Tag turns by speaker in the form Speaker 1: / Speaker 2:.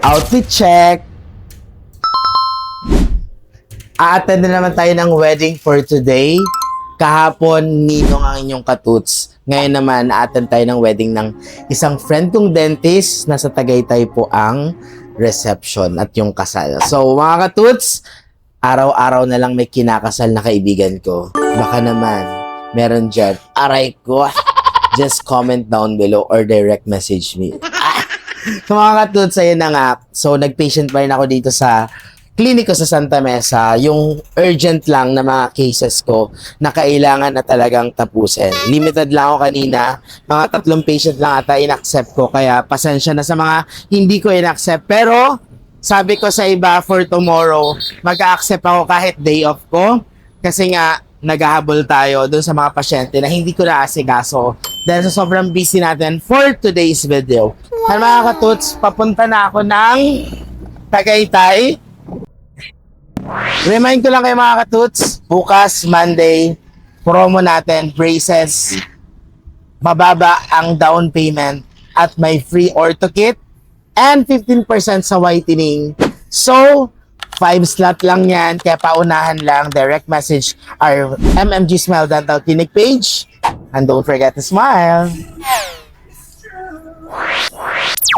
Speaker 1: Outfit check. A-attend na naman tayo ng wedding for today. Kahapon, ninong ang inyong katuts. Ngayon naman, a-attend tayo ng wedding ng isang friend kong dentist. Nasa Tagaytay po ang reception at yung kasal. So, mga katuts, araw-araw na lang may kinakasal na kaibigan ko. Baka naman, meron dyan. Aray ko. Just comment down below or direct message me. So, mga katuts, ayun na nga. So, nag-patient pa rin ako dito sa kliniko sa Santa Mesa, yung urgent lang na mga cases ko na kailangan na talagang tapusin. Limited lang ako kanina, mga 3 patient lang ata in-accept ko, kaya pasensya na sa mga hindi ko in-accept. Pero, sabi ko sa iba, for tomorrow, mag-a-accept ako kahit day off ko, kasi nga, naghahabol tayo dun sa mga pasyente na hindi ko naasikaso dahil sa sobrang busy natin for today's video. At mga katuts, papunta na ako ng Tagaytay. Remind ko lang kayo mga katuts, bukas, Monday, promo natin, braces, mababa ang down payment at may free ortho kit and 15% sa whitening. So, 5 slot lang yan, kaya paunahan lang, direct message our MMG Smile Dental Clinic page and don't forget to smile.